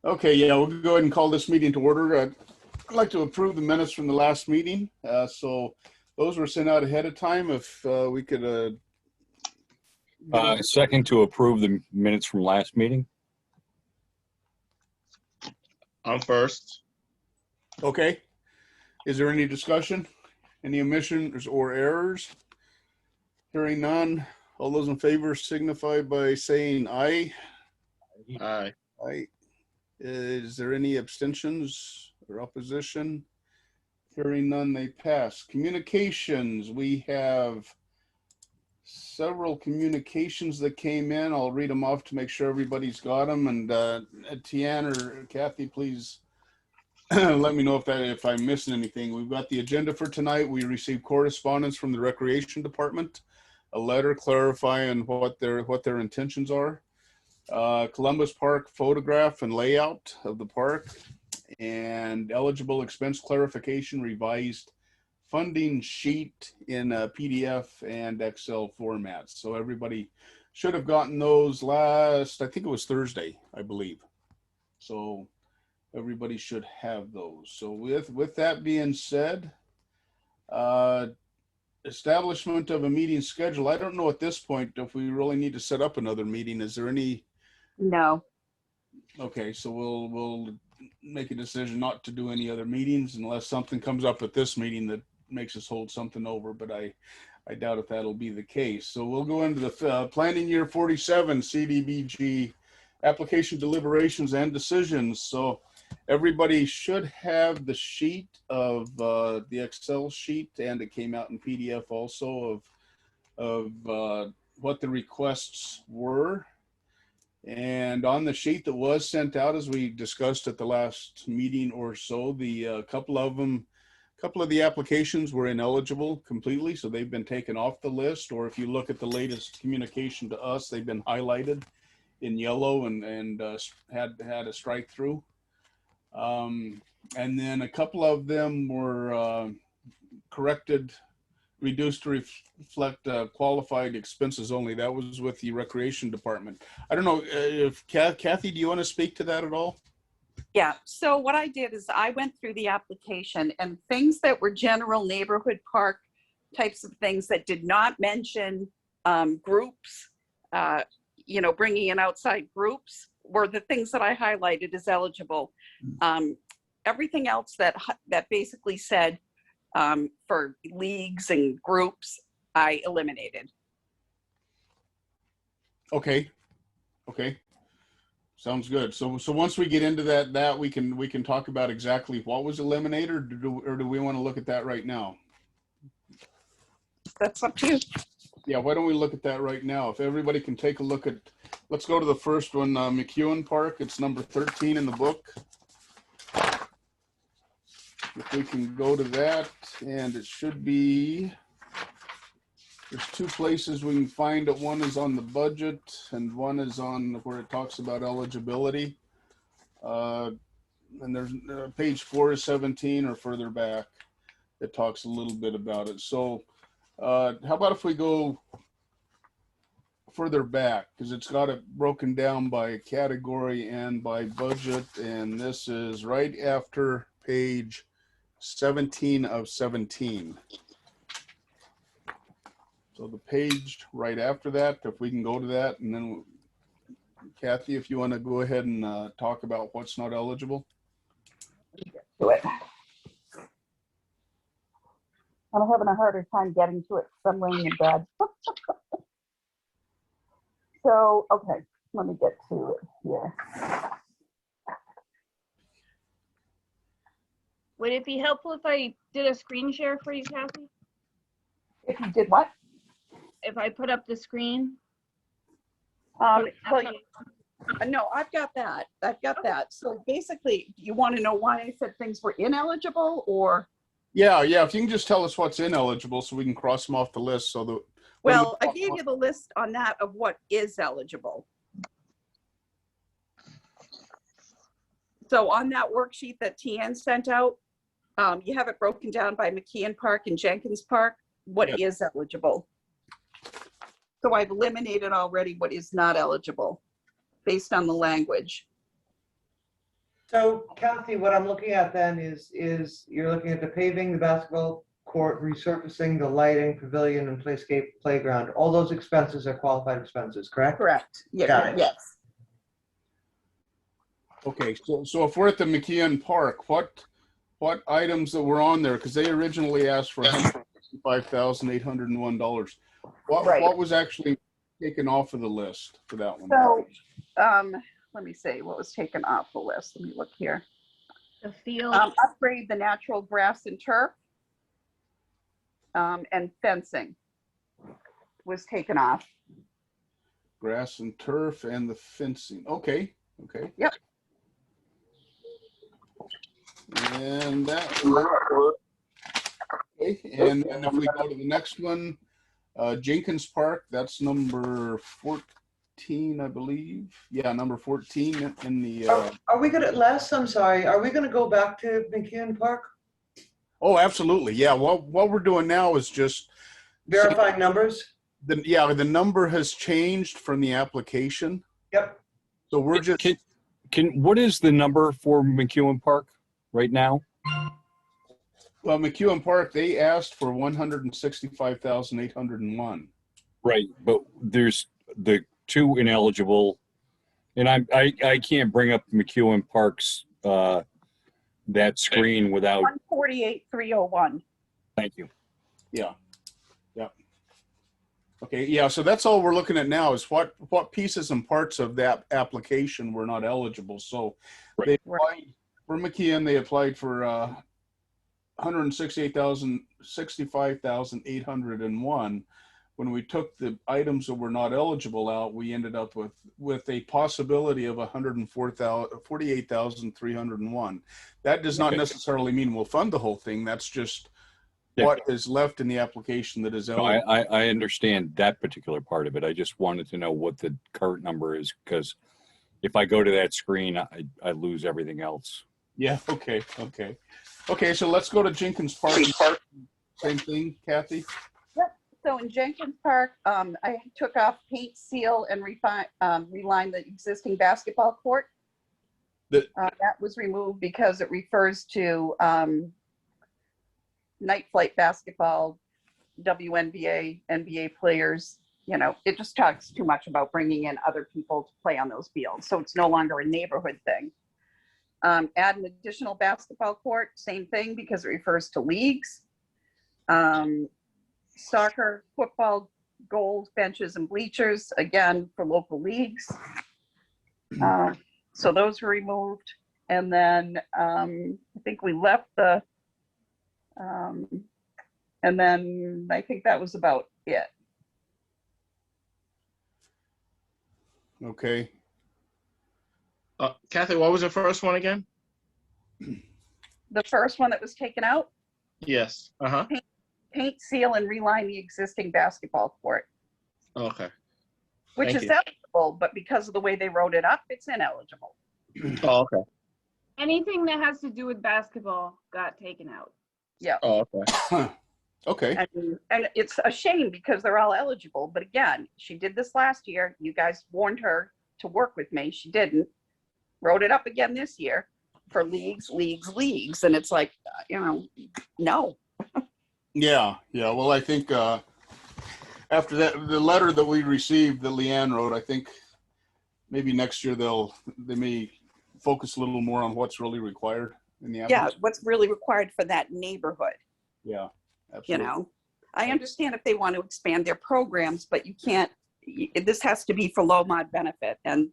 Okay, yeah, we'll go ahead and call this meeting to order. I'd like to approve the minutes from the last meeting. So those were sent out ahead of time. If we could get over. Second to approve the minutes from last meeting. I'm first. Okay. Is there any discussion? Any omissions or errors? Hearing none. All those in favor signify by saying aye. Aye. Aye. Is there any abstentions or opposition? Hearing none, they pass. Communications, we have several communications that came in. I'll read them off to make sure everybody's got them. And Tian or Kathy, please let me know if I'm missing anything. We've got the agenda for tonight. We received correspondence from the Recreation Department, a letter clarifying what their intentions are. Columbus Park photograph and layout of the park, and eligible expense clarification revised funding sheet in PDF and Excel formats. So everybody should have gotten those last, I think it was Thursday, I believe. So everybody should have those. So with that being said, establishment of a meeting schedule. I don't know at this point if we really need to set up another meeting. Is there any? No. Okay, so we'll make a decision not to do any other meetings unless something comes up at this meeting that makes us hold something over, but I doubt if that'll be the case. So we'll go into the planning year 47 CDBG application deliberations and decisions. So everybody should have the sheet of the Excel sheet, and it came out in PDF also of what the requests were. And on the sheet that was sent out, as we discussed at the last meeting or so, the couple of the applications were ineligible completely, so they've been taken off the list. Or if you look at the latest communication to us, they've been highlighted in yellow and had a strike through. And then a couple of them were corrected, reduced to reflect qualified expenses only. That was with the Recreation Department. I don't know if Kathy, do you want to speak to that at all? Yeah. So what I did is I went through the application, and things that were general neighborhood park types of things that did not mention groups, bringing in outside groups, were the things that I highlighted as eligible. Everything else that basically said for leagues and groups, I eliminated. Okay. Sounds good. So once we get into that we can talk about exactly what was eliminated, or do we want to look at that right now? That's up to you. Yeah, why don't we look at that right now? If everybody can take a look at, let's go to the first one, McEwen Park. It's number 13 in the book. If we can go to that, and it should be, there's two places we can find it. One is on the budget and one is on where it talks about eligibility. And there's page 4 of 17 or further back, it talks a little bit about it. So how about if we go further back, because it's got it broken down by category and by budget, and this is right after page 17 of 17. So the page right after that, if we can go to that, and then Kathy, if you want to go ahead and talk about what's not eligible. Do it. I'm having a harder time getting to it because I'm laying in bed. So, okay, let me get to it here. Would it be helpful if I did a screen share for you, Kathy? If you did what? If I put up the screen? Well, no, I've got that. So basically, you want to know why I said things were ineligible, or? Yeah. If you can just tell us what's ineligible so we can cross them off the list. So that. Well, I gave you the list on that of what is eligible. So on that worksheet that TN sent out, you have it broken down by McKeon Park and Jenkins Park, what is eligible. So I've eliminated already what is not eligible based on the language. So Kathy, what I'm looking at then is you're looking at the paving, the basketball court, resurfacing, the lighting, pavilion, and playscape playground. All those expenses are qualified expenses, correct? Correct. Yeah, Got it. yes. Okay, so if we're at the McKeon Park, what items that were on there, because they originally asked for $165,801. Right. What was actually taken off of the list for that one? So, let me see what was taken off the list. Let me look here. The field. Upgrade the natural grass and turf. And fencing was taken off. Grass and turf and the fencing. Okay. Yep. And that. Okay, and then if we go to the next one, Jenkins Park, that's number 14, I believe. Yeah, number 14 in the. Are we gonna, Les, I'm sorry, are we gonna go back to McKeon Park? Oh, absolutely. Yeah. What we're doing now is just Verifying numbers? the number has changed from the application. Yep. So we're just. What is the number for McEwen Park right now? Well, McEwen Park, they asked for 165,801. Right, but there's the two ineligible, and I can't bring up McEwen Park's that screen without. 148,301. Thank you. Yeah. Okay. Yeah. So that's all we're looking at now is what pieces and parts of that application were not eligible. So they applied for McKeon. They applied for 165,801. When we took the items that were not eligible out, we ended up with a possibility of 148,301. That does not necessarily mean we'll fund the whole thing. That's just what is left in the application that is No, eligible. I understand that particular part of it. I just wanted to know what the current number is, because if I go to that screen, I lose everything else. Yeah. Okay. So let's go to Jenkins Park. Same thing, Kathy. So in Jenkins Park, I took off paint, seal, and reline the existing basketball court. That was removed because it refers to night flight basketball, WNBA, NBA players. You know, it just talks too much about bringing in other people to play on those fields. So it's no longer a neighborhood thing. Add an additional basketball court, same thing, because it refers to leagues. Soccer, football, goals, benches, and bleachers, again, for local leagues. So those were removed. And then I think we left the, and then I think that was about it. Okay. Kathy, what was the first one again? The first one that was taken out, Yes. paint, seal, and reline the existing basketball court, Okay. which Thank is you. eligible, but because of the way they wrote it up, it's ineligible. Oh, okay. Anything that has to do with basketball got taken out. Oh, okay. Okay. And it's a shame because they're all eligible. But again, she did this last year. You guys warned her to work with me. She didn't. Wrote it up again this year for leagues. And it's like, no. Yeah. Well, I think after that, the letter that we received that Leanne wrote, I think maybe next year they may focus a little more on what's really required in the Yeah, application. what's really required for that neighborhood, Yeah, absolutely. I understand if they want to expand their programs, but you can't, this has to be for Lomond benefit. And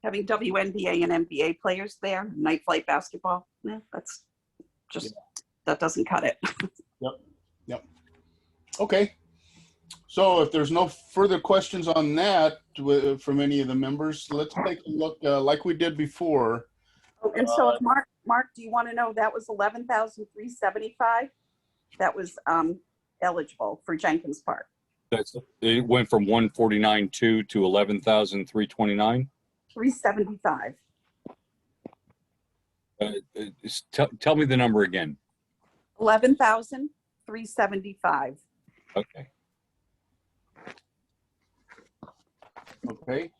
having WNBA and NBA players there, night flight basketball, that's just, that doesn't cut it. Yep. Okay. So if there's no further questions on that from any of the members, let's take a look like we did before. And so if Mark, do you want to know, that was 11,375? That was eligible for Jenkins Park. It went from 149.2 to 11,329. 375. Tell me the number again. 11,375. Okay. Okay.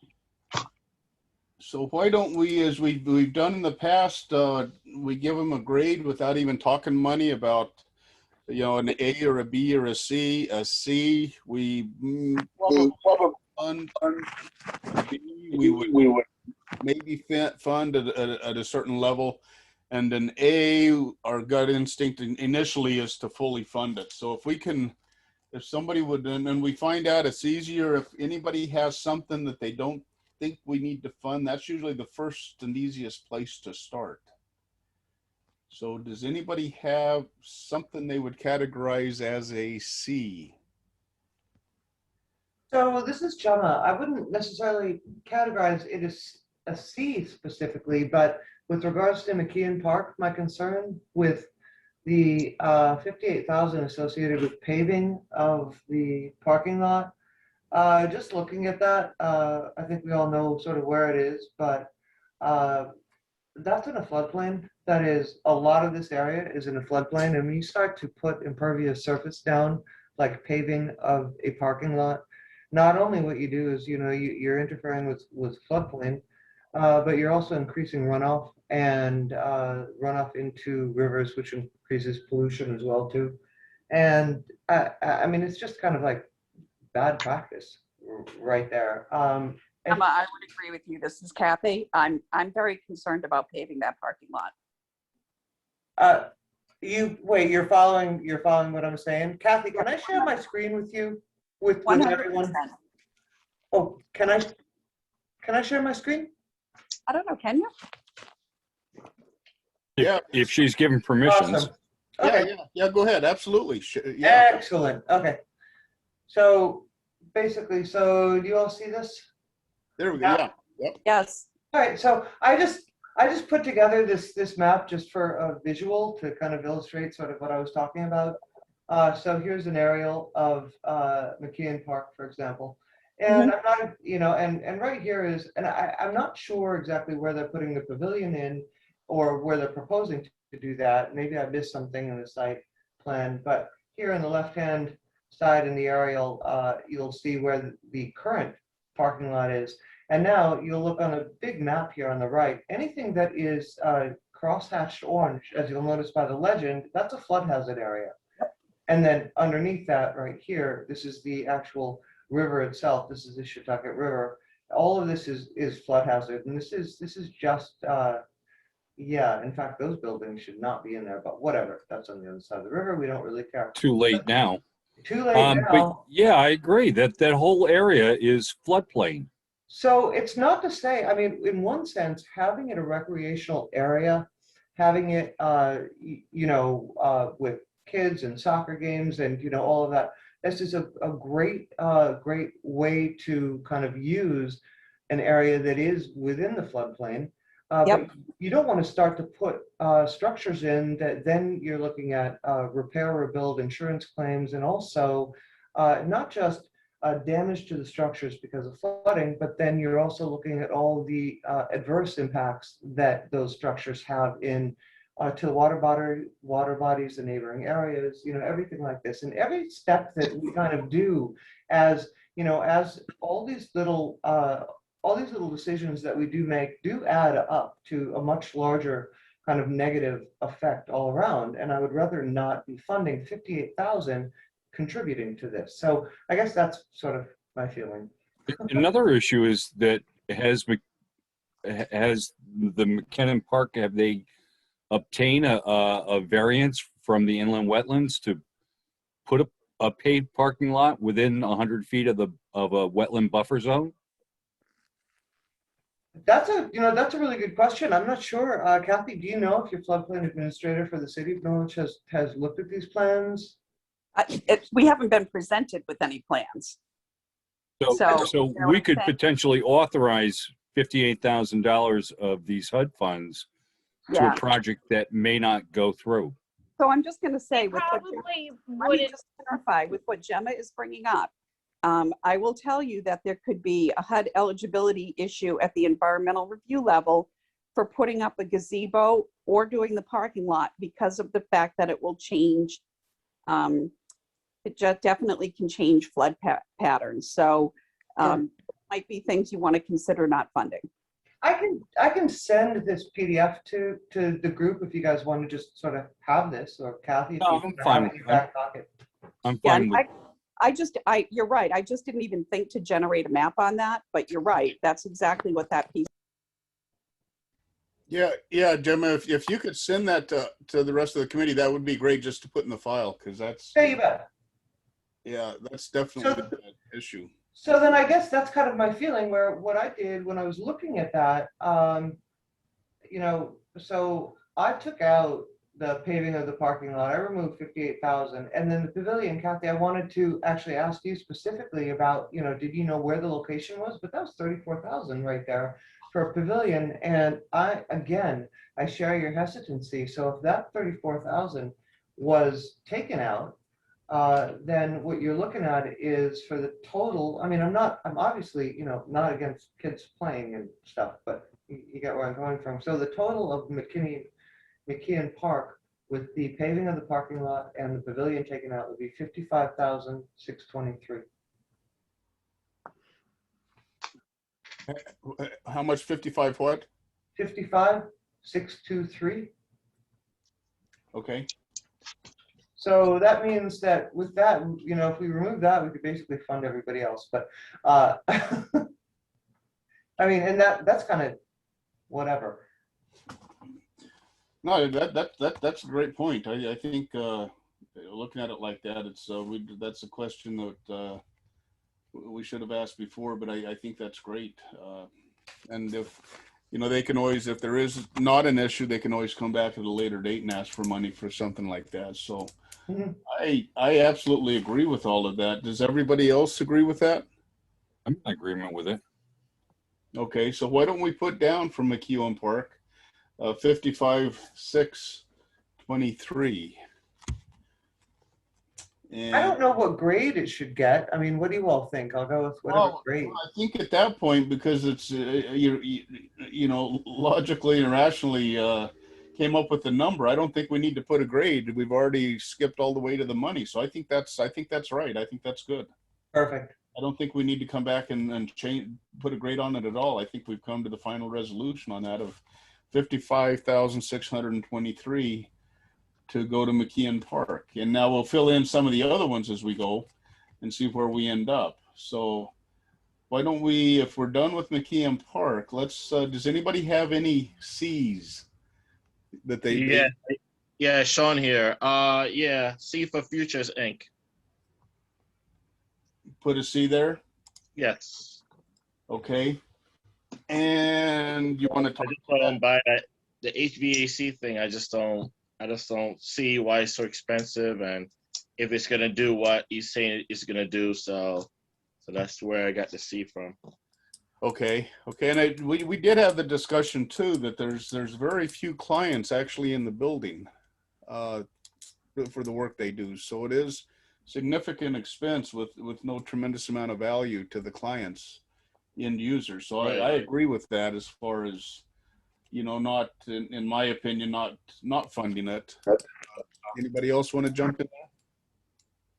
So why don't we, as we've done in the past, we give them a grade without even talking money about, an A or a B or a C. A C, we fund. A B, we would maybe fund at a certain level. And an A, our gut instinct initially is to fully fund it. So if somebody would, and we find out it's easier if anybody has something that they don't think we need to fund, that's usually the first and easiest place to start. So does anybody have something they would categorize as a C? So this is Gemma. I wouldn't necessarily categorize it as a C specifically, but with regards to McKeon Park, my concern with the 58,000 associated with paving of the parking lot, just looking at that, I think we all know sort of where it is, but that's in a floodplain. That is, a lot of this area is in a floodplain, and when you start to put impervious surface down, like paving of a parking lot, not only what you do is, you're interfering with floodplain, but you're also increasing runoff and runoff into rivers, which increases pollution as well too. And I mean, it's just kind of like bad practice right there. Emma, I would agree with you. This is Kathy. I'm very concerned about paving that parking lot. You're following what I'm saying? Kathy, can I share my screen with you? With 100%. everyone? Oh, can I share my screen? I don't know, can you? If she's given permissions. Awesome. Okay. Yeah, go ahead. Absolutely. Yeah. Excellent. Okay. So basically, do you all see this? There we go. Yeah. Yep. Yes. All right. So I just put together this map just for a visual to kind of illustrate sort of what I was talking about. So here's an aerial of McKeon Park, for example. And I'm not, and right here is, and I'm not sure exactly where they're putting the pavilion in or where they're proposing to do that. Maybe I missed something in the site plan, but here on the left-hand side in the aerial, you'll see where the current parking lot is. And now you'll look on a big map here on the right. Anything that is cross-hatched orange, as you'll notice by the legend, that's a flood hazard area. And then underneath that right here, this is the actual river itself. This is the Shetucket River. All of this is flood hazard. And this is just, in fact, those buildings should not be in there, but whatever. That's on the other side of the river. We don't really care. Too late now. Too late But now. yeah, I agree that whole area is floodplain. So it's not to say, I mean, in one sense, having it a recreational area, having it, with kids and soccer games and, all of that, this is a great way to kind of use an area that is within the floodplain. But you don't want to start to put structures in that then you're looking at repair, rebuild, insurance claims, and also not just damage to the structures because of flooding, but then you're also looking at all the adverse impacts that those structures have to the water bodies, the neighboring areas, everything like this. And every step that we kind of do as all these little decisions that we do make do add up to a much larger kind of negative effect all around. And I would rather not be funding 58,000 contributing to this. So I guess that's sort of my feeling. Another issue is that has the McKeon Park, have they obtained a variance from the inland wetlands to put a paved parking lot within 100 feet of a wetland buffer zone? That's a really good question. I'm not sure. Kathy, do you know if your floodplain administrator for the city of Norwich has looked at these plans? We haven't been presented with any plans. So we could potentially authorize $58,000 of these HUD funds to a project that may not go through. So I'm just going to say, Probably let me just clarify with what Gemma is bringing up. I will tell you that there could be a HUD eligibility issue at the environmental review level for putting up a gazebo or doing the parking lot because of the fact that it will change. It just definitely can change flood patterns. So might be things you want to consider not funding. I can send this PDF to the group if you guys want to just sort of have this, or Kathy, if No, you I'm want to fine have it with in your that. back pocket. I'm Yeah, fine and with, you're right. I just didn't even think to generate a map on that, but you're right. That's exactly what that piece. Yeah, Gemma, if you could send that to the rest of the committee, that would be great just to put in the file, because that's, Yeah, you bet. yeah, that's definitely an issue. So then I guess that's kind of my feeling, where what I did when I was looking at that, you know, so I took out the paving of the parking lot. I removed 58,000, and then the pavilion, Kathy, I wanted to actually ask you specifically about, you know, did you know where the location was? But that was 34,000 right there for a pavilion. And again, I share your hesitancy. So if that 34,000 was taken out, then what you're looking at is for the total. I mean, I'm obviously, you know, not against kids playing and stuff, but you get where I'm going from. So the total of McKeon Park with the paving of the parking lot and the pavilion taken out would be 55,623. How much? 55 what? 55,623. Okay. So that means that with that, you know, if we remove that, we could basically fund everybody else. But I mean, and that's kind of whatever. No, that's a great point. I think looking at it like that, it's that's a question that we should have asked before, but I think that's great. And if, you know, they can always, if there is not an issue, they can always come back at a later date and ask for money for something like that. So Mhm. I absolutely agree with all of that. Does everybody else agree with that? I'm in agreement with it. Okay, so why don't we put down for McKeown Park 55,623. I don't know what grade it should get. I mean, what do you all think? I'll go with whatever Well, grade. I think at that point, because it's you know, logically and rationally came up with the number, I don't think we need to put a grade. We've already skipped all the way to the money, so I think that's right. I think that's good. Perfect. I don't think we need to come back and change, put a grade on it at all. I think we've come to the final resolution on that of 55,623 to go to McKeon Park. And now we'll fill in some of the other ones as we go and see where we end up. So why don't we, if we're done with McKeon Park, let's, does anybody have any C's that they Yeah, Sean here. Yeah, C for Futures Inc. put a C there? Yes. Okay. And you want to I talk just don't buy that, the HVAC thing. I just don't see why it's so expensive, and if it's gonna do what he's saying it's gonna do. So that's where I got the C from. Okay. And we did have the discussion too, that there's very few clients actually in the building for the work they do. So it is significant expense with no tremendous amount of value to the clients, end users. So Right. I agree with that as far as, you know, not, in my opinion, not funding it. Anybody else want to jump in?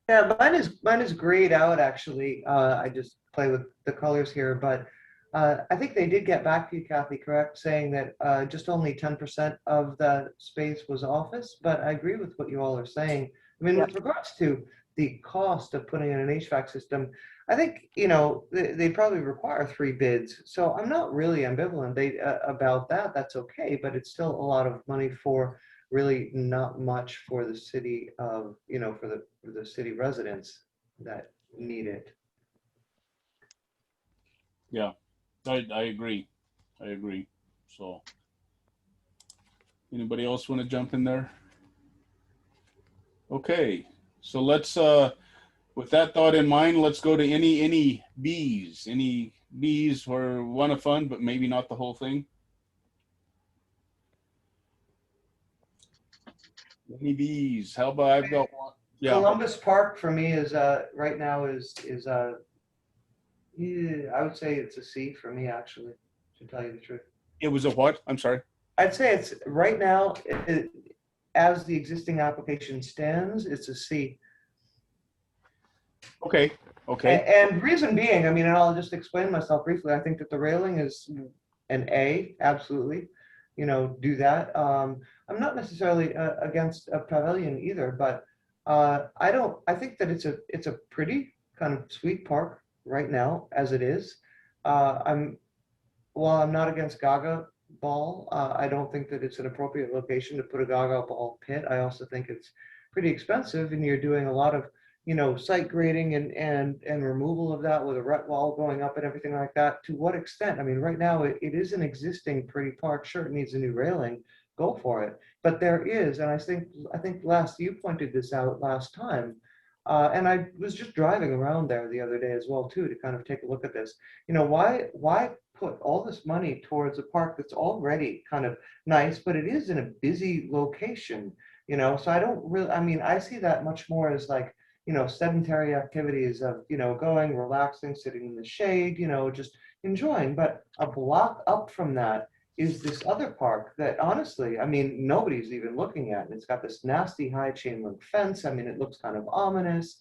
Yeah, mine is grayed out actually. I just play with the colors here, but I think they did get back to you, Kathy, correct, saying that just only 10% of the space was office. But I agree with what you all are saying. I mean, with regards to the cost of putting in an HVAC system, I think, you know, they probably require 3 bids. So I'm not really ambivalent about that. That's okay, but it's still a lot of money for really not much for the city of, you know, for the city residents that need it. Yeah, I agree. So anybody else want to jump in there? Okay, so let's, with that thought in mind, let's go to any Bs where want to fund, but maybe not the whole thing. Any Bs? How about, I've got one. Yeah, Columbus Park for me is right now is yeah, I would say it's a C for me, actually, to tell you the truth. it was a what? I'm sorry. I'd say it's right now, as the existing application stands, it's a C. Okay. And reason being, I mean, and I'll just explain myself briefly. I think that the railing is an A, absolutely, do that. I'm not necessarily against a pavilion either, but I think that it's a pretty kind of sweet park right now as it is. While I'm not against Gaga Ball, I don't think that it's an appropriate location to put a Gaga Ball pit. I also think it's pretty expensive, and you're doing a lot of, site grading and removal of that with a rut wall going up and everything like that. To what extent? I mean, right now it is an existing pretty park. Sure, it needs a new railing. Go for it. But there is, and I think last you pointed this out last time, and I was just driving around there the other day as well too to kind of take a look at this. Why put all this money towards a park that's already kind of nice, but it is in a busy location, so I don't really, I mean, I see that much more as like, sedentary activities of, going, relaxing, sitting in the shade, just enjoying. But a block up from that is this other park that honestly, I mean, nobody's even looking at. And it's got this nasty high chain link fence. I mean, it looks kind of ominous.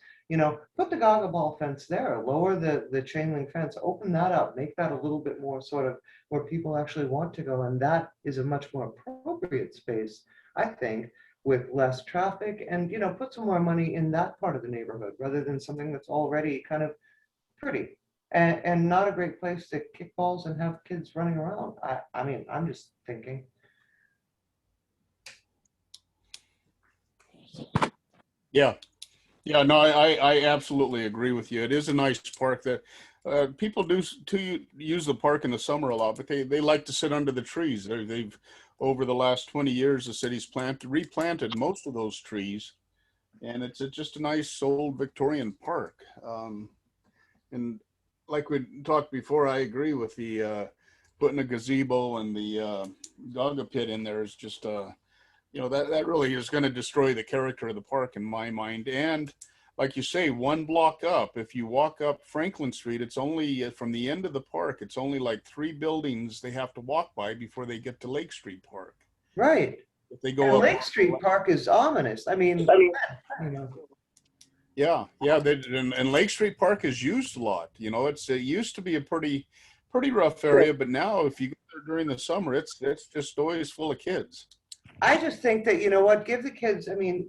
Put the Gaga Ball fence there, lower the chain link fence, open that up, make that a little bit more sort of where people actually want to go. And that is a much more appropriate space, I think, with less traffic, and put some more money in that part of the neighborhood rather than something that's already kind of pretty and not a great place to kick balls and have kids running around. I mean, I'm just thinking. Yeah. Yeah, no, I absolutely agree with you. It is a nice park that people do use the park in the summer a lot, but they like to sit under the trees. They've over the last 20 years, the city's replanted most of those trees, and it's just a nice old Victorian park. And like we talked before, I agree with the putting a gazebo and the Gaga pit in there is just that really is going to destroy the character of the park in my mind. And like you say, one block up, if you walk up Franklin Street, it's only from the end of the park, it's only like 3 buildings they have to walk by before they get to Lake Street Park. Right. If they go And up Lake Street Park is ominous. I mean, Yeah, and Lake Street Park is used a lot. It used to be a pretty rough area, but now if you go there during the summer, it's just always full of kids. I just think that, give the kids, I mean,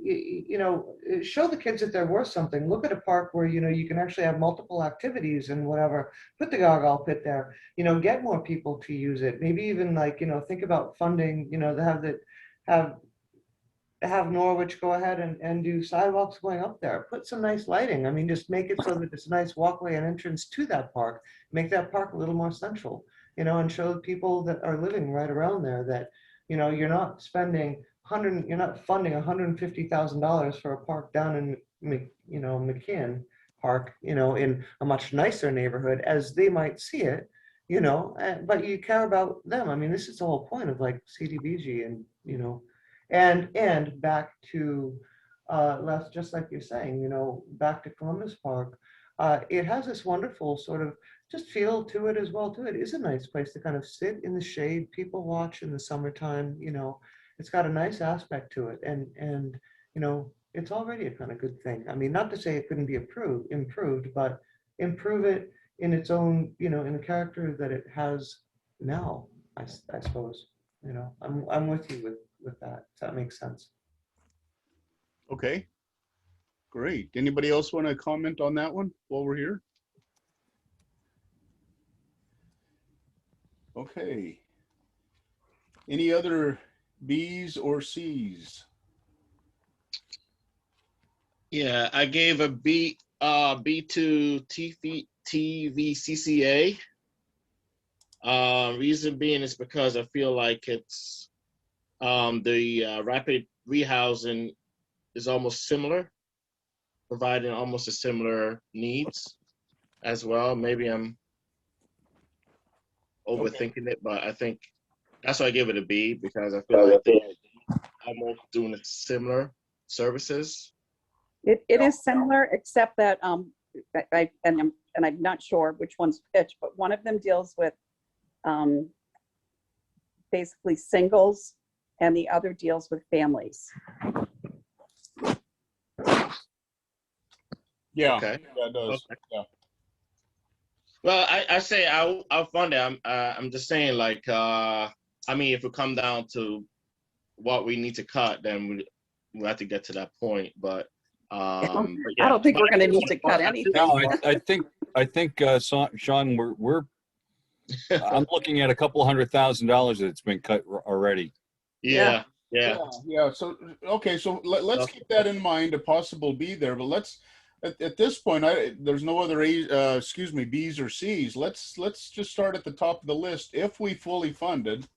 show the kids that they're worth something. Look at a park where, you can actually have multiple activities and whatever. Put the Gaga pit there, get more people to use it. Maybe even like, think about funding, to have Norwich go ahead and do sidewalks going up there. Put some nice lighting. I mean, just make it so that it's a nice walkway and entrance to that park. Make that park a little more central, and show the people that are living right around there that, you're not funding $150,000 for a park down in, McKeon Park, in a much nicer neighborhood as they might see it, but you care about them. I mean, this is the whole point of like CDBG and, and back to, Les, just like you're saying, back to Columbus Park, it has this wonderful sort of just feel to it as well too. It is a nice place to kind of sit in the shade, people watch in the summertime, it's got a nice aspect to it. And it's already a kind of good thing. I mean, not to say it couldn't be improved, but improve it in its own, in the character that it has now, I suppose, I'm with you with that. If that makes sense. Okay, great. Anybody else want to comment on that one while we're here? Okay. Any other Bs or Cs? Yeah, I gave a B to TVCCA. Reason being is because I feel like it's the rapid rehousing is almost similar, providing almost a similar needs as well. Maybe I'm overthinking it, but I think that's why I give it a B, because I feel like they're almost doing similar services. It is similar, except that I'm not sure which one's which, but one of them deals with basically singles, and the other deals with families. Yeah, Okay. that does. Okay. Yeah. Well, I say I'll fund it. I'm just saying like I mean if it come down to what we need to cut, then we have to get to that point. But I yeah. don't think But we're going to need to cut anything. No, I think, Sean, I'm looking at a couple $100,000 that's been cut already. yeah, yeah. Yeah. So, okay. So let's keep that in mind, a possible B there, but let's, at this point, there's no other B's or C's. Let's just start at the top of the list. If we fully funded,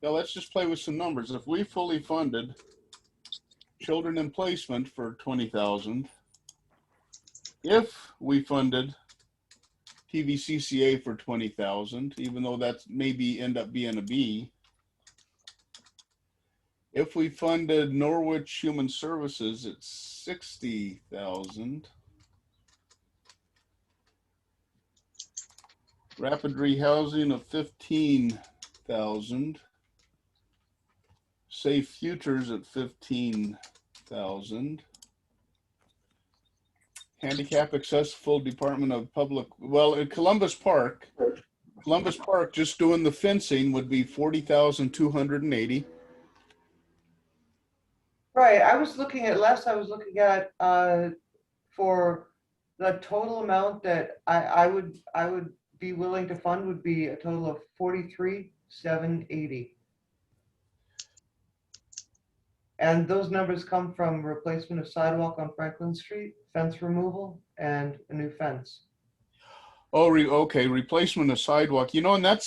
now let's just play with some numbers. If we fully funded children in placement for 20,000, if we funded TVCCA for 20,000, even though that's maybe end up being a B. If we funded Norwich Human Services at 60,000, Rapid Rehousing of 15,000, Safe Futures at 15,000, Handicap Accessible Department of Public, well, at Columbus Park, just doing the fencing would be 40,280. Right, I was looking at for the total amount that I would be willing to fund would be a total of 43,780. And those numbers come from replacement of sidewalk on Franklin Street, fence removal, and a new fence. Oh, okay, replacement of sidewalk. You know, and the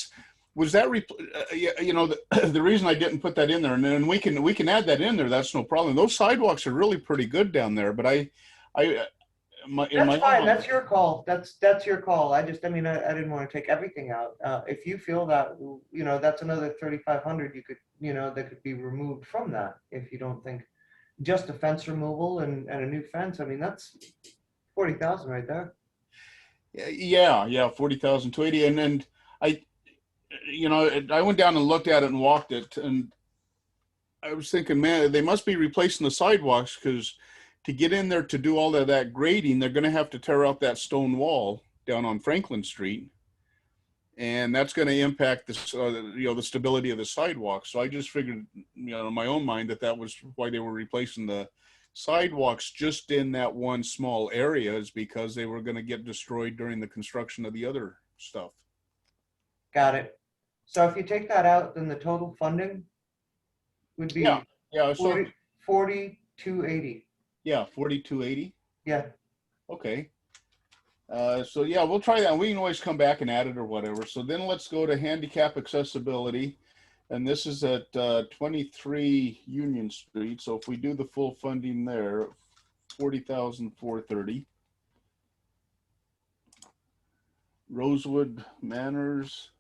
reason I didn't put that in there, and then we can add that in there. That's no problem. Those sidewalks are really pretty good down there. But That's fine. That's your call. That's your call. I didn't want to take everything out. If you feel that, that's another 3,500 you could, that could be removed from that. If you don't think just a fence removal and a new fence, I mean, that's 40,000 right there. Yeah, 40,280. And then I went down and looked at it and walked it, and I was thinking, man, they must be replacing the sidewalks, because to get in there to do all of that grading, they're going to have to tear out that stone wall down on Franklin Street, and that's going to impact the stability of the sidewalk. So I just figured, in my own mind, that was why they were replacing the sidewalks just in that one small area, is because they were going to get destroyed during the construction of the other stuff. Got it. So if you take that out, then the total funding would be Yeah. So 40,280. yeah, 4280. Yeah. Okay. So yeah, we'll try that. We can always come back and add it or whatever. So then let's go to handicap accessibility. And this is at 23 Union Street. So if we do the full funding there, 40,430. Rosewood Manors,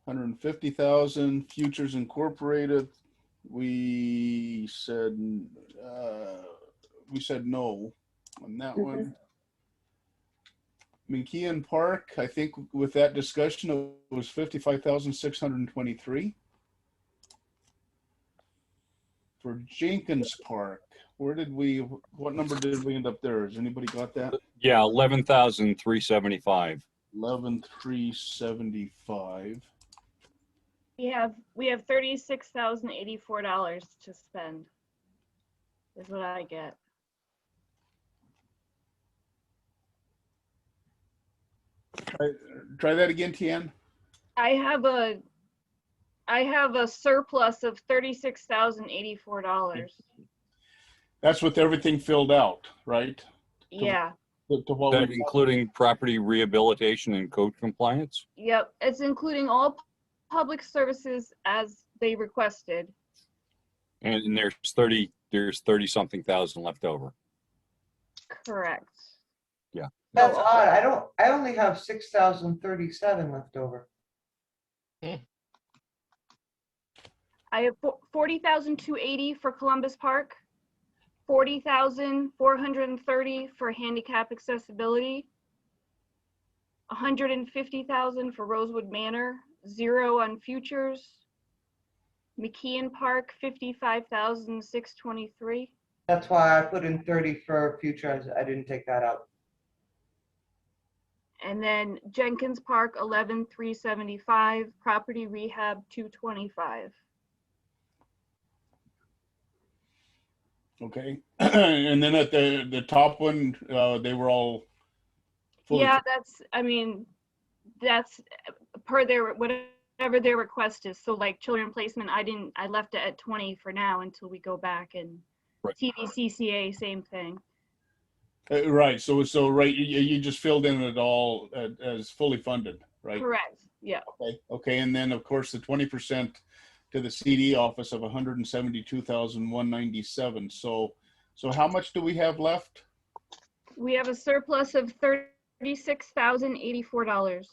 150,000. Futures Incorporated, we said no on that one. McKeon Park, I think with that discussion, it was 55,623. For Jenkins Park, what number did we end up there? Has anybody got that? Yeah, 11,375. 11,375. We have $36,084 to spend. Is what I get. Try that again, Tian. I have a surplus of $36,084. That's with everything filled out, right? Yeah. To what That we- including property rehabilitation and code compliance? Yep. It's including all public services as they requested. And there's 30 something thousand left over. Correct. That's odd. I only have 6,037 left over. I have 40,280 for Columbus Park, 40,430 for handicap accessibility, 150,000 for Rosewood Manor, 0 on futures. McKeon Park, 55,623. That's why I put in 30 for future. I didn't take that out. And then Jenkins Park, 11,375, property rehab, 225. Okay. And then at the top one, they were all fully. Yeah, that's per their, whatever their request is. So like children placement, I left it at 20 for now until we go back, and Right. TVCCA, same thing. Right. So right, you just filled in it all as fully funded, right? Correct, yeah. Okay. Okay. And then of course the 20% to the CD office of 172,197. So how much do we have left? We have a surplus of $36,084.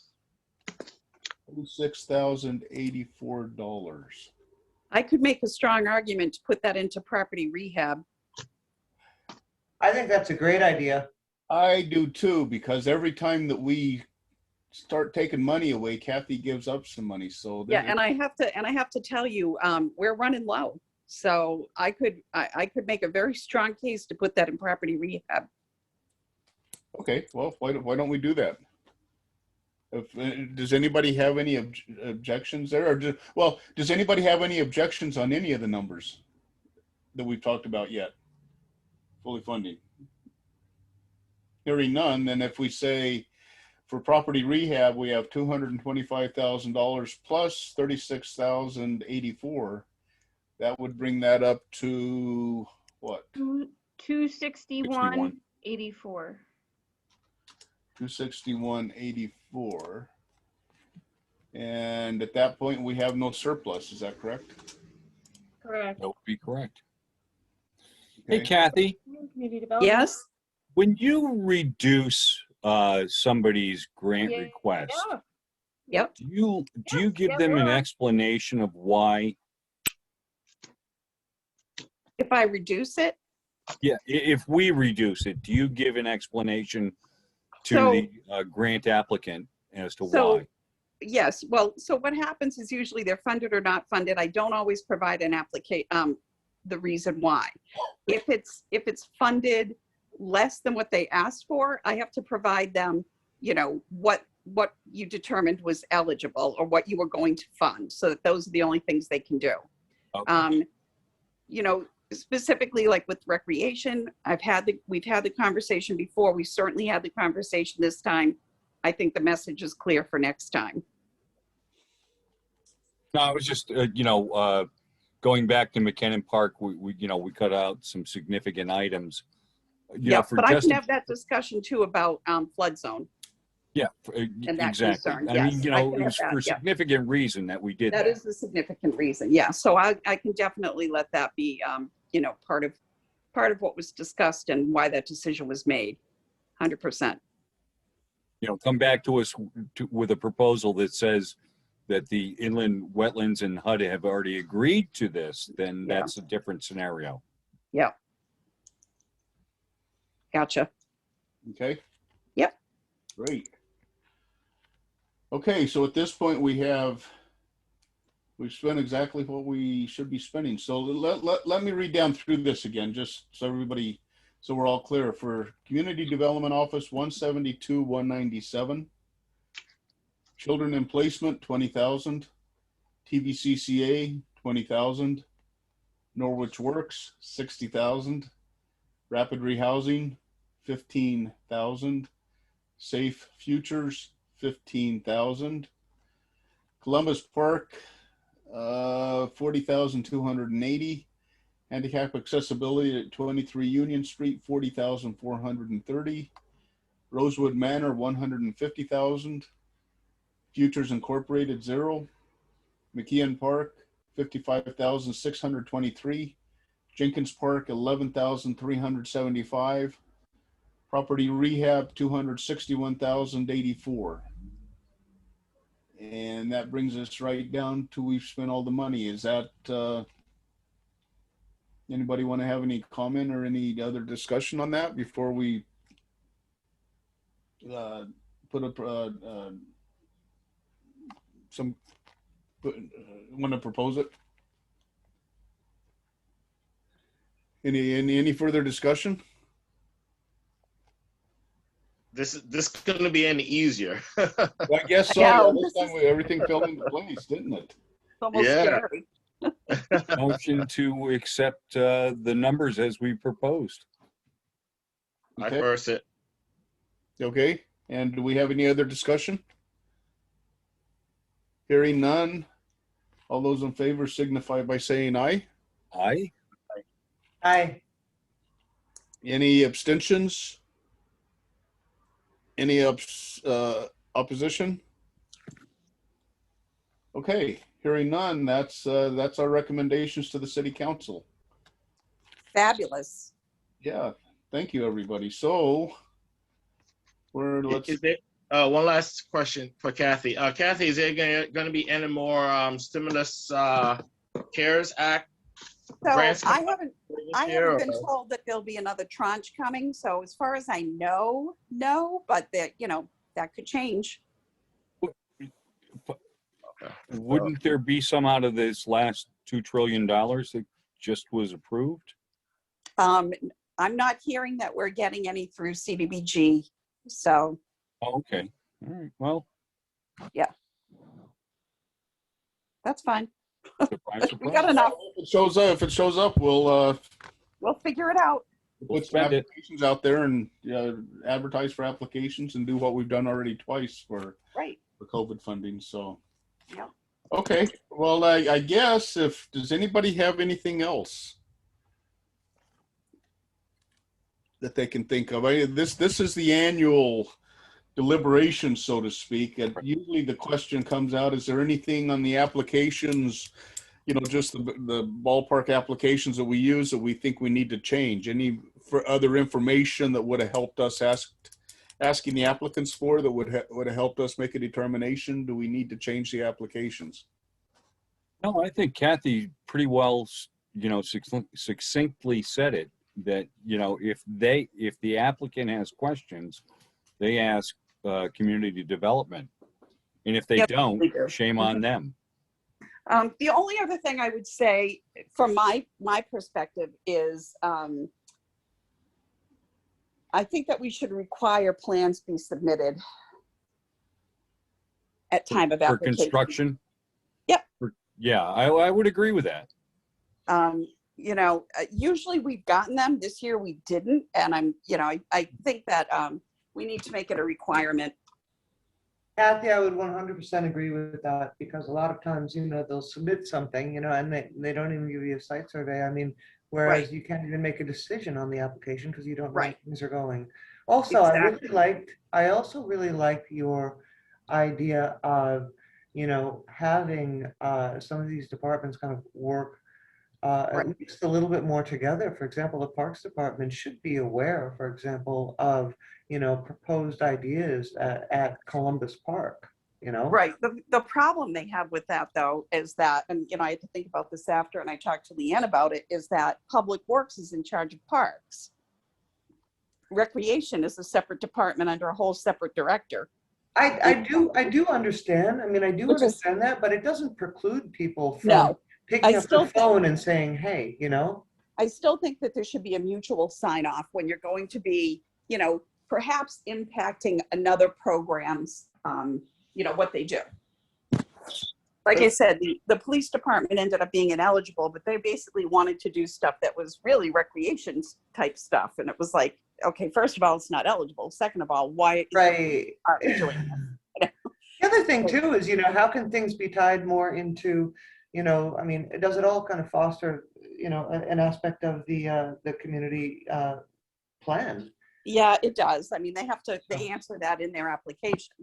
$6,084. I could make a strong argument to put that into property rehab. I think that's a great idea. I do too, because every time that we start taking money away, Kathy gives up some money. So Yeah, and I have to tell you, we're running low. So I could make a very strong case to put that in property rehab. okay, well, why don't we do that? Does anybody have any objections there, or does anybody have any objections on any of the numbers that we've talked about yet? Fully funding. Hearing none, then if we say for property rehab, we have $225,000 plus 36,084, that would bring that up to what? 261.84. 261.84. And at that point, we have no surplus. Is that correct? Correct. That would be correct. Hey, Okay. Kathy, Community development. Yes? when you reduce somebody's grant Yeah. request, Yeah. Yep. do you Yes, give yeah, them an yeah. explanation of why? If I reduce it, Yeah, if we reduce it, do you give an explanation to So- the grant applicant as to So- why? yes. Well, so what happens is usually they're funded or not funded. I don't always provide an the reason why. If it's funded less than what they asked for, I have to provide them, what you determined was eligible or what you were going to fund. So that those are the only things they can do. Okay. Specifically like with recreation, we've had the conversation before. We certainly had the conversation this time. I think the message is clear for next time. No, I was just, going back to McKinnon Park, we cut out some significant items. Yeah, For but I just can have that discussion too about flood zone. Yeah, and that exactly. concern, I mean, yes, I can it was have for that, yeah. significant reason that we did That that. is the significant reason, yeah. So I can definitely let that be, part of what was discussed and why that decision was made, 100%. Come back to us with a proposal that says that the inland wetlands and HUD have already agreed to this, then Yeah. that's a different scenario. Yeah. Gotcha. Okay. Yep. Great. Okay, so at this point we've spent exactly what we should be spending. So let me read down through this again, just so we're all clear. For Community Development Office, 172,197. Children in Placement, 20,000. TVCCA, 20,000. Norwich Works, 60,000. Rapid Rehousing, 15,000. Safe Futures, 15,000. Columbus Park, 40,280. Handicap Accessibility at 23 Union Street, 40,430. Rosewood Manor, 150,000. Futures Incorporated, 0. McKeon Park, 55,623. Jenkins Park, 11,375. Property Rehab, 261,084. And that brings us right down to we've spent all the money. Is that, anybody want to have any comment or any other discussion on that before we put up want to propose it? Any further discussion? this couldn't be any easier. Well, I guess so. I Yeah, know. this time everything fell into place, didn't it? It's almost Yeah. scary. Motion to accept the numbers as we proposed. I Okay. first it. Okay, and do we have any other discussion? Hearing none. All those in favor signify by saying aye. Aye. Aye. Any abstentions? Any opposition? Okay, hearing none, that's our recommendations to the city council. Fabulous. Yeah, thank you, everybody. So let's, Is there, one last question for Kathy. Kathy, is there going to be any more stimulus CARES Act So grants I coming haven't this year, been or- told that there'll be another tranche coming. So as far as I know, no, but that, that could change. Wouldn't there be some out of this last $2 trillion that just was approved? I'm not hearing that we're getting any through CDBG. So Oh, okay. All right. Well, that's fine. surprise, We surprise. got enough. if it shows up, we'll We'll figure it out. We'll put some spend it. applications out there and advertise for applications and do what we've done already twice for Right. COVID funding. So, Yeah. okay. Well, I guess does anybody have anything else that they can think of? This is the annual deliberation, so to speak. And usually the question comes out: is there anything on the applications? Just the ballpark applications that we use that we think we need to change. Any for other information that would have helped us asking the applicants for that would have helped us make a determination? Do we need to change the applications? No, I think Kathy pretty well, succinctly said it, that, if the applicant has questions, they ask community development. And if they Yep, don't, they do. shame on them. The only other thing I would say from my perspective is I think that we should require plans be submitted at time of For application. construction? Yep. Yeah, I would agree with that. Usually we've gotten them. This year we didn't. And I think that we need to make it a requirement. Kathy, I would 100% agree with that, because a lot of times, they'll submit something, and they don't even give you a site survey. I mean, whereas Right. you can't even make a decision on the application because you don't know Right. how things are going. Also, I also really liked your idea of, having some of these departments kind of work Right. at least a little bit more together. For example, the Parks Department should be aware, for example, of proposed ideas at Columbus Park, Right. The problem they have with that, though, is that, and I had to think about this after, and I talked to Leanne about it, is that Public Works is in charge of parks. Recreation is a separate department under a whole separate director. I do understand. I mean, I do Which is- understand that, but it doesn't preclude people from No, picking I up still the think- phone and saying, hey, I still think that there should be a mutual sign off when you're going to be, perhaps impacting another program's, what they do. Like I said, the police department ended up being ineligible, but they basically wanted to do stuff that was really recreation type stuff. And it was like, okay, first of all, it's not eligible. Second of all, why right. are you doing this? The other thing too is, how can things be tied more into, I mean, does it all kind of foster, an aspect of the community plan? Yeah, it does. I mean, they answer that in their application.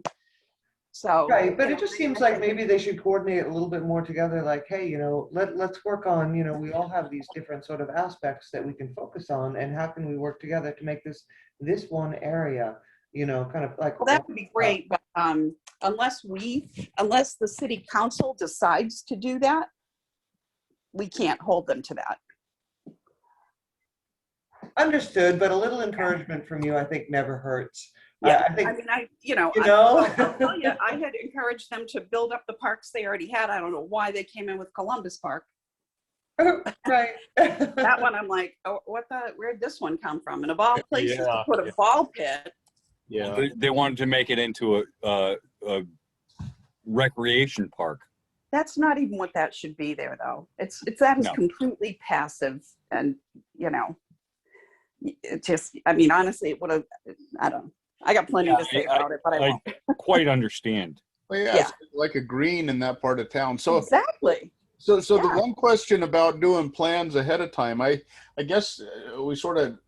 So. Right, but it just seems like maybe they should coordinate a little bit more together, like, hey, let's work on, we all have these different sort of aspects that we can focus on, and how can we work together to make this one area, kind of like. Well, that would be great, but unless the city council decides to do that, we can't hold them to that. Understood, but a little encouragement from you, I think, never hurts. Yeah, I think, I mean, know? I'll tell you, I had encouraged them to build up the parks they already had. I don't know why they came in with Columbus Park. Right. That one, I'm like, oh, where'd this one come from? And of all places to Yeah. put a ball pit, Yeah. They wanted to make it into a recreation park. That's not even what that should be there, though. That is No. completely passive, and you know, it just. I mean, honestly, it would have. I don't. I got plenty to say about it, but I I won't. quite understand. Well, yeah, Yeah. it's like a green in that part of town. So Exactly. So the Yeah. one question about doing plans ahead of time, I guess we sort of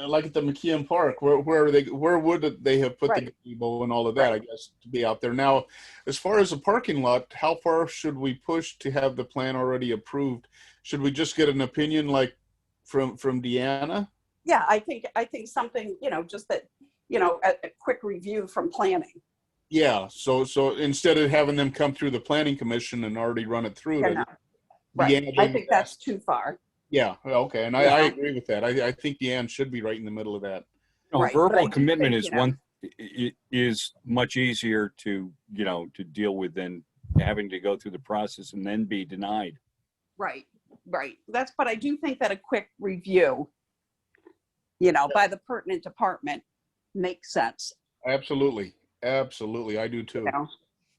like at the McKeon Park, where would they have put Right. the gazebo and all of that? Right. I guess to be out there now. As far as the parking lot, how far should we push to have the plan already approved? Should we just get an opinion like from Deanna? Yeah, I think something, just that, a quick review from planning. Yeah. So instead of having them come through the planning commission and already run it through, You know. Right. Deanna I doing think that. that's too far. Yeah, well, okay, and I Yeah. agree with that. I think Deanne should be right in the middle of that. No, Right, but I verbal do commitment think, is is much easier to to deal with than having to go through the process and then be denied. Right. But I do think that a quick review, by the pertinent department makes sense. Absolutely, I do too.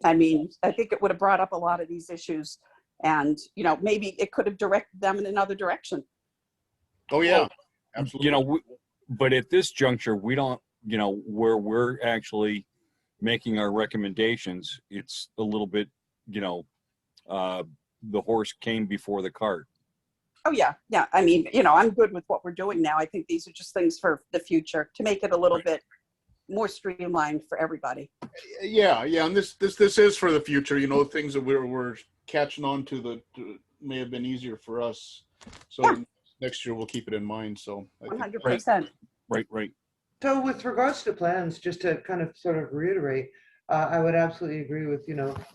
I mean, I think it would have brought up a lot of these issues, and maybe it could have directed them in another direction. Oh yeah, absolutely. But at this juncture, we don't, where we're actually making our recommendations, it's a little bit, the horse came before the cart. Oh yeah. I mean, I'm good with what we're doing now. I think these are just things for the future to make it a little bit more streamlined for everybody. Yeah, and this is for the future. Things that we're catching on to that may have been easier for us. So next year we'll keep it in mind. So 100%. Right. So with regards to plans, just to kind of sort of reiterate, I would absolutely agree with,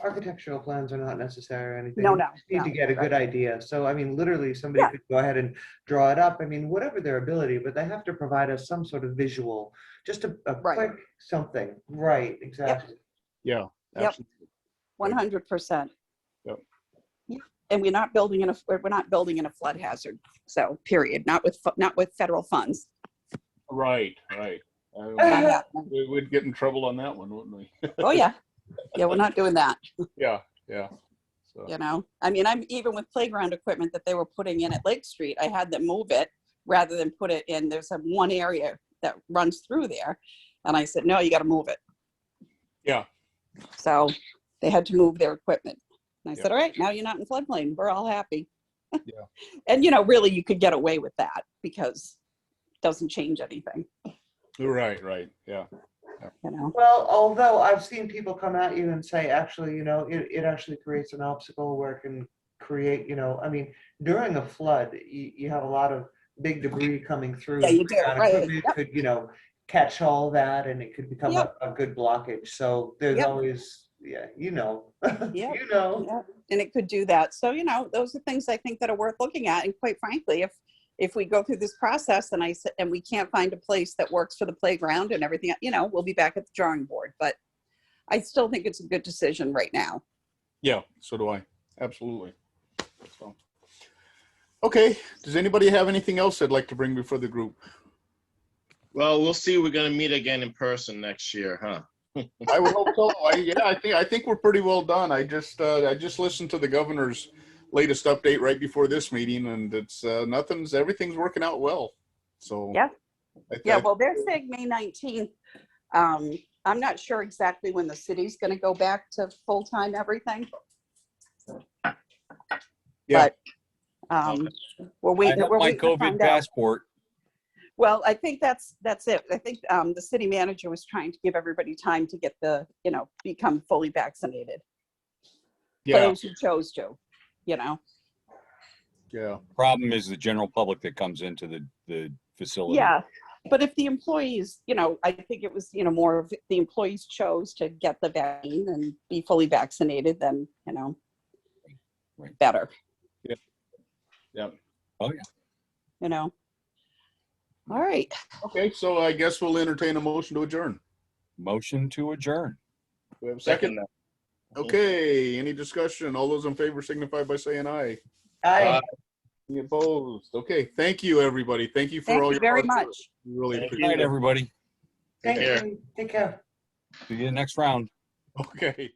architectural plans are not necessary or anything. No, You just need to get a good idea. So, I mean, literally somebody could go ahead and draw it up. I mean, whatever their ability, but they have to provide us some sort of visual, just a quick something. Right, exactly. Yeah, Yep. absolutely. 100%. Yep. Yeah. And we're not building in a flood hazard. So period. Not with federal funds. Right. Not happening. We'd get in trouble on that one, wouldn't we? Oh yeah. Yeah, we're not doing that. Yeah. So. I mean, I'm even with playground equipment that they were putting in at Lake Street, I had them move it rather than put it in. There's one area that runs through there. And I said, no, you got to move it. Yeah. So they had to move their equipment. And I said, all right, now you're not in floodplain. We're all happy. Yeah. And, really you could get away with that because it doesn't change anything. Right. Yeah. Well, although I've seen people come at you and say, actually, it actually creates an obstacle where it can create, I mean, during a flood, you have a lot of big debris coming through. Yeah, you do, right. Equipment could, catch all that and it could become a good blockage. So there's always, Yep. Yeah. And it could do that. So, those are things I think that are worth looking at. And quite frankly, if we go through this process and we can't find a place that works for the playground and everything, we'll be back at the drawing board. But I still think it's a good decision right now. Yeah, so do I. Absolutely. So. Okay. Does anybody have anything else they'd like to bring before the group? Well, we'll see. We're gonna meet again in person next year, huh? I would hope so. I think we're pretty well done. I just listened to the governor's latest update right before this meeting, and it's everything's working out well. So Yeah. Well, they're saying May 19th. I'm not sure exactly when the city's going to go back to full-time everything. Yeah. But we're waiting. I have We're my waiting to COVID find out. passport. Well, I think that's it. I think the city manager was trying to give everybody time to get become fully vaccinated. Yeah. Those who chose to, Yeah. Problem is the general public that comes into the facility. Yeah. But if the employees, I think it was, more of the employees chose to get the vaccine and be fully vaccinated, then, Right. better. Yeah. Oh yeah. All right. Okay, so I guess we'll entertain a motion to adjourn. Motion to adjourn. We have a second. that. Okay, any discussion? All those in favor signify by saying aye. Any opposed? Okay, thank you, everybody. Thank you for Thank all you your very hard work. much. We really Thank appreciate Good it. night, everybody. Thank care. you. Take care. See you next round. Okay.